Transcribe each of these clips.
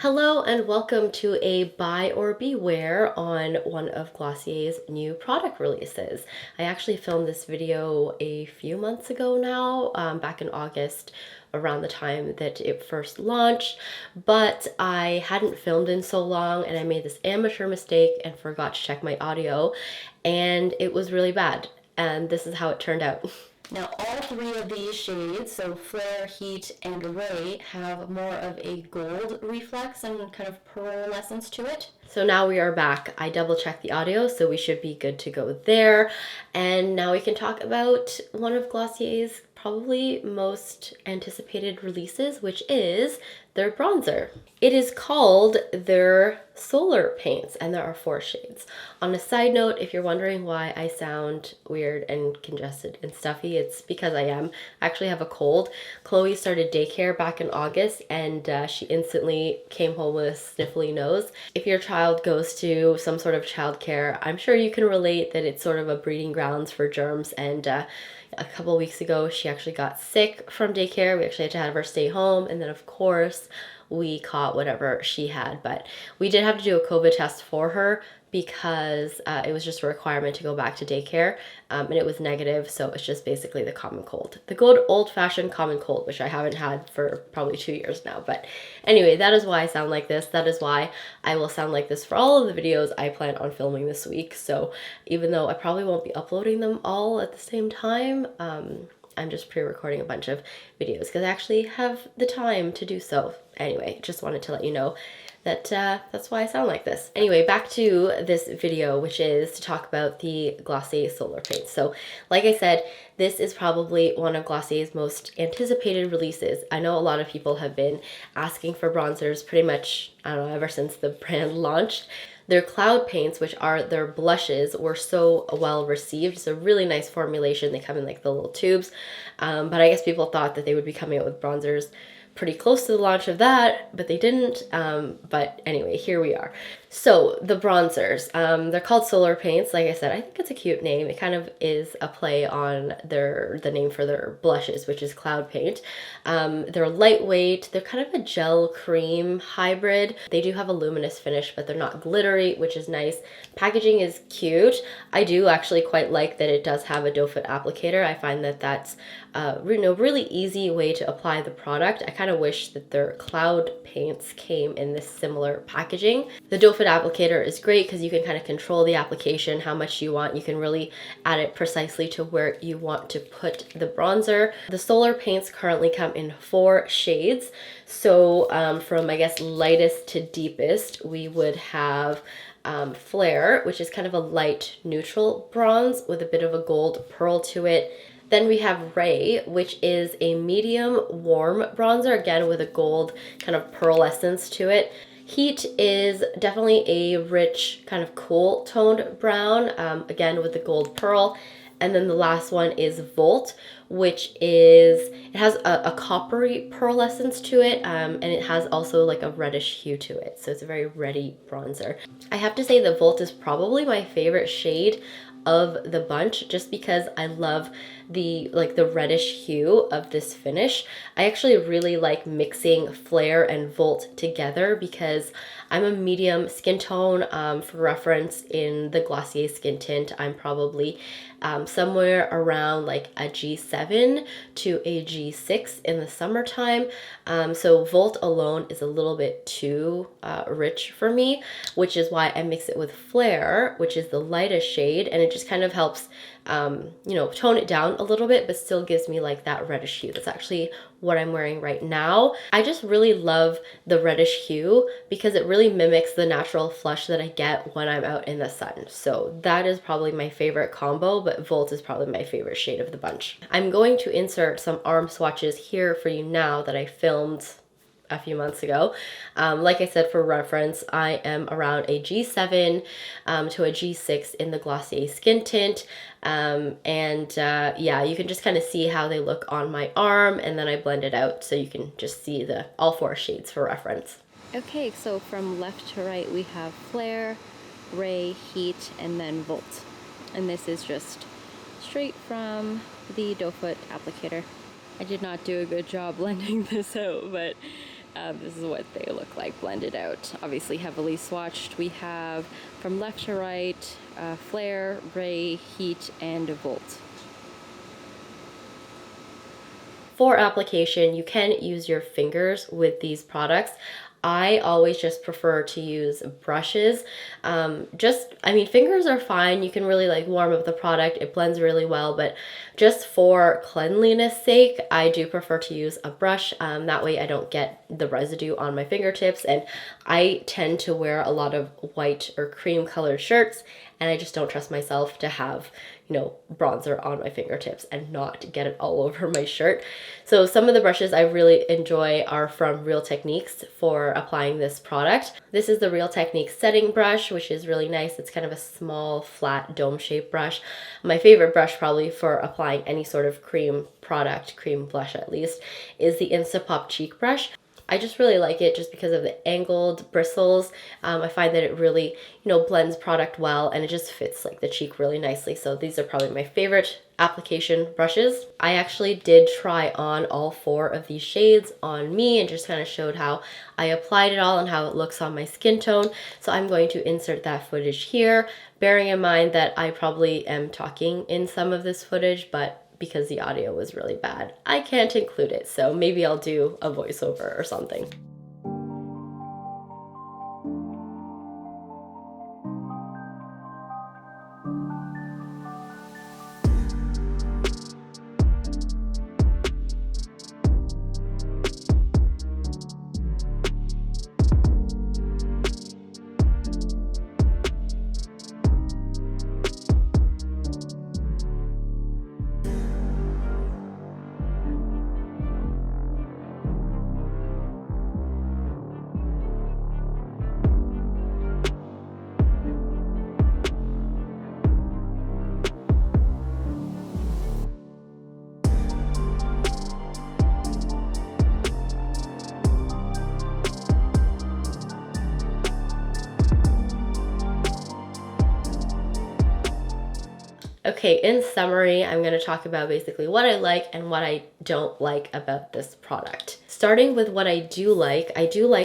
Hello and welcome to a buy or beware on one of Glossier's new product releases. I actually filmed this video a few months ago now, back in August, around the time that it first launched, but I hadn't filmed in so long and I made this amateur mistake and forgot to check my audio, and it was really bad. And this is how it turned out. Now all three of these shades, so Flare, Heat, and Ray, have more of a gold reflex and kind of pearlescence to it. So now we are back. I double checked the audio, so we should be good to go there. And now we can talk about one of Glossier's probably most anticipated releases, which is their bronzer. It is called their Solar Paints, and there are 4 shades. On a side note, if you're wondering why I sound weird and congested and stuffy, it's because I am. I actually have a cold. Chloe started daycare back in August, and she instantly came home with a sniffly nose. If your child goes to some sort of childcare, I'm sure you can relate that it's sort of a breeding grounds for germs, and a couple weeks ago, she actually got sick from daycare. We actually had to have her stay home. And then, of course, we caught whatever she had. But we did have to do a COVID test for her because it was just a requirement to go back to daycare. And it was negative. So it's just basically the common cold. The good old-fashioned common cold, which I haven't had for probably 2 years now. But anyway, that is why I sound like this. That is why I will sound like this for all of the videos I plan on filming this week. So even though I probably won't be uploading them all at the same time, I'm just pre-recording a bunch of videos because I actually have the time to do so. Anyway, just wanted to let you know that that's why I sound like this. Anyway, back to this video, which is to talk about the Glossier Solar Paint. So like I said, this is probably one of Glossier's most anticipated releases. I know a lot of people have been asking for bronzers pretty much, I don't know, ever since the brand launched. Their cloud paints, which are their blushes, were so well received. It's a really nice formulation. They come in like the little tubes. But I guess people thought that they would be coming out with bronzers pretty close to the launch of that, but they didn't. But anyway, here we are. So the bronzers, they're called Solar Paints. Like I said, I think it's a cute name. It kind of is a play on the name for their blushes, which is Cloud Paint. They're lightweight. They're kind of a gel cream hybrid. They do have a luminous finish, but they're not glittery, which is nice. Packaging is cute. I do actually quite like that it does have a doe foot applicator. I find that that's really easy way to apply the product. I kind of wish that their cloud paints came in this similar packaging. The doe foot applicator is great because you can kind of control the application, how much you want. You can really add it precisely to where you want to put the bronzer. The Solar Paints currently come in 4 shades. So from, I guess, lightest to deepest, we would have Flare, which is kind of a light neutral bronze with a bit of a gold pearl to it. Then we have Ray, which is a medium warm bronzer, again with a gold kind of pearlescence to it. Heat is definitely a rich kind of cool toned brown, again with the gold pearl. And then the last one is Volt, which is, it has a coppery pearlescence to it, and it has also like a reddish hue to it. So it's a very reddy bronzer. I have to say that Volt is probably my favorite shade of the bunch just because I love the reddish hue of this finish. I actually really like mixing Flare and Volt together because I'm a medium skin tone. For reference, in the Glossier skin tint, I'm probably somewhere around like a G7 to a G6 in the summertime. So Volt alone is a little bit too rich for me, which is why I mix it with Flare, which is the lightest shade, and it just kind of helps tone it down a little bit, but still gives me like that reddish hue. That's actually what I'm wearing right now. I just really love the reddish hue because it really mimics the natural flush that I get when I'm out in the sun. So that is probably my favorite combo, but Volt is probably my favorite shade of the bunch. I'm going to insert some arm swatches here for you now that I filmed a few months ago. Like I said, for reference, I am around a G7 to a G6 in the Glossier skin tint. Yeah, you can just kind of see how they look on my arm, and then I blend it out so you can just see all 4 shades for reference. Okay, so from left to right we have Flare, Ray, Heat, and then Volt. And this is just straight from the doe foot applicator. I did not do a good job blending this out, but This is what they look like blended out. Obviously heavily swatched. We have from left to right, Flare, Ray, Heat, and Volt. For application, you can use your fingers with these products. I always just prefer to use brushes. I mean, fingers are fine. You can really like warm up the product. It blends really well, but just for cleanliness sake, I do prefer to use a brush. That way I don't get the residue on my fingertips. And I tend to wear a lot of white or cream colored shirts, and I just don't trust myself to have, you know, bronzer on my fingertips and not get it all over my shirt. So some of the brushes I really enjoy are from Real Techniques for applying this product. This is the Real Techniques setting brush, which is really nice. It's kind of a small, flat, dome-shaped brush. My favorite brush probably for applying any sort of cream product, cream blush at least, is the Instapop Cheek Brush. I just really like it just because of the angled bristles. I find that it really, you know, blends product well, and it just fits like the cheek really nicely. So these are probably my favorite application brushes. I actually did try on all 4 of these shades on me and just kind of showed how I applied it all and how it looks on my skin tone. So I'm going to insert that footage here, bearing in mind that I probably am talking in some of this footage, but because the audio was really bad, I can't include it. So maybe I'll do a voiceover or something. Okay, in summary, I'm going to talk about basically what I like and what I don't like about this product. Starting with what I do like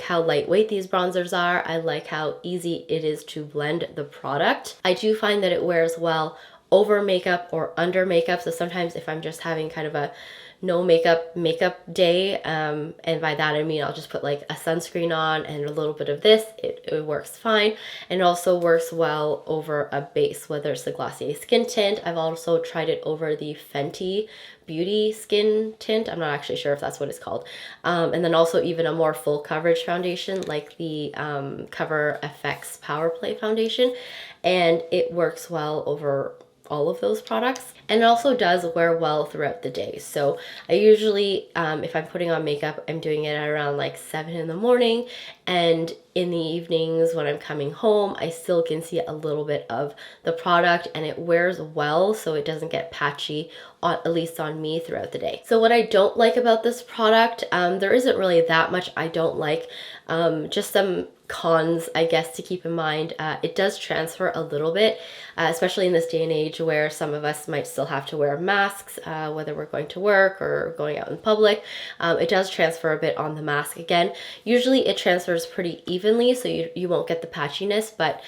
how lightweight these bronzers are. I like how easy it is to blend the product. I do find that it wears well over makeup or under makeup. So sometimes if I'm just having kind of a no makeup day, and by that I mean I'll just put like a sunscreen on and a little bit of this, it works fine. And it also works well over a base, whether it's the Glossier skin tint. I've also tried it over the Fenty Beauty skin tint. I'm not actually sure if that's what it's called. And then also even a more full coverage foundation like the Cover FX Power Play foundation, and it works well over all of those products, and it also does wear well throughout the day. So I usually, if I'm putting on makeup, I'm doing it at around like 7 in the morning, and in the evenings when I'm coming home, I still can see a little bit of the product, and it wears well so it doesn't get patchy, at least on me, throughout the day. So what I don't like about this product, there isn't really that much I don't like, just some cons, I guess, to keep in mind. It does transfer a little bit, especially in this day and age where some of us might still have to wear masks, whether we're going to work or going out in public. It does transfer a bit on the mask again. Usually it transfers pretty evenly, so you won't get the patchiness, but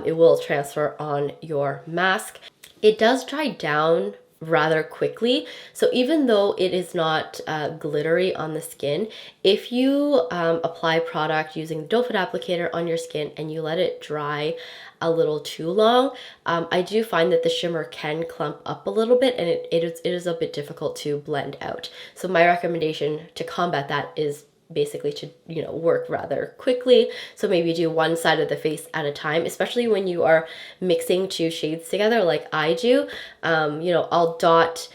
it will transfer on your mask. It does dry down rather quickly. So even though it is not glittery on the skin, if you apply product using the doe foot applicator on your skin and you let it dry a little too long, I do find that the shimmer can clump up a little bit, and it is a bit difficult to blend out. So my recommendation to combat that is basically to, you know, work rather quickly. So maybe do one side of the face at a time, especially when you are mixing 2 shades together like I do. You know, I'll dot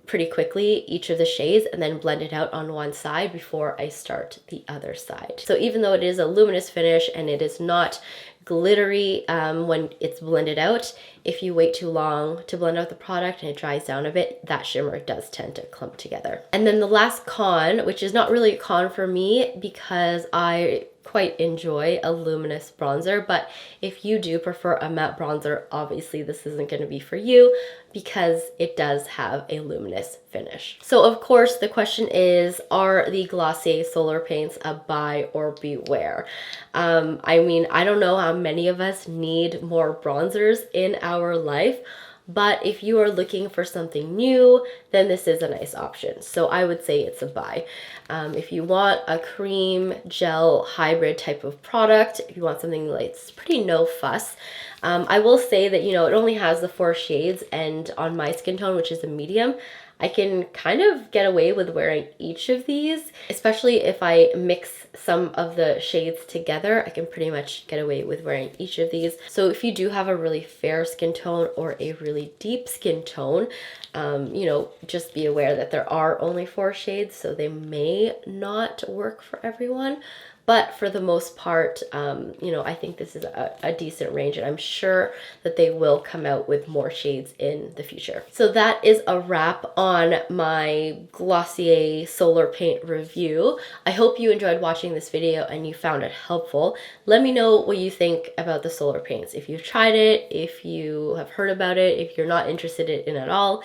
pretty quickly each of the shades and then blend it out on one side before I start the other side. So even though it is a luminous finish and it is not glittery when it's blended out, if you wait too long to blend out the product and it dries down a bit, that shimmer does tend to clump together. And then the last con, which is not really a con for me because I quite enjoy a luminous bronzer, but if you do prefer a matte bronzer, obviously this isn't going to be for you because it does have a luminous finish. So of course the question is, are the Glossier Solar Paints a buy or beware? I mean, I don't know how many of us need more bronzers in our life, but if you are looking for something new, then this is a nice option. So I would say it's a buy. If you want a cream gel hybrid type of product, if you want something like it's pretty no fuss, I will say that, you know, it only has the 4 shades, and on my skin tone, which is a medium, I can kind of get away with wearing each of these, especially if I mix some of the shades together. I can pretty much get away with wearing each of these. So if you do have a really fair skin tone or a really deep skin tone, you know, just be aware that there are only 4 shades, so they may not work for everyone. But for the most part, you know, I think this is a decent range, and I'm sure that they will come out with more shades in the future. So that is a wrap on my Glossier Solar Paint review. I hope you enjoyed watching this video and you found it helpful. Let me know what you think about the solar paints. If you've tried it, if you have heard about it, if you're not interested in it at all.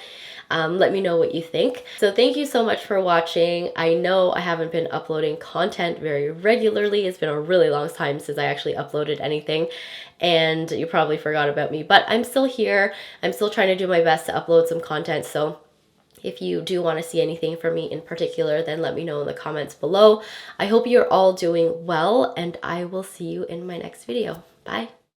Let me know what you think. So thank you so much for watching. I know I haven't been uploading content very regularly. It's been a really long time since I actually uploaded anything, and you probably forgot about me, but I'm still here. I'm still trying to do my best to upload some content. So if you do want to see anything from me in particular, then let me know in the comments below. I hope you're all doing well, and I will see you in my next video. Bye.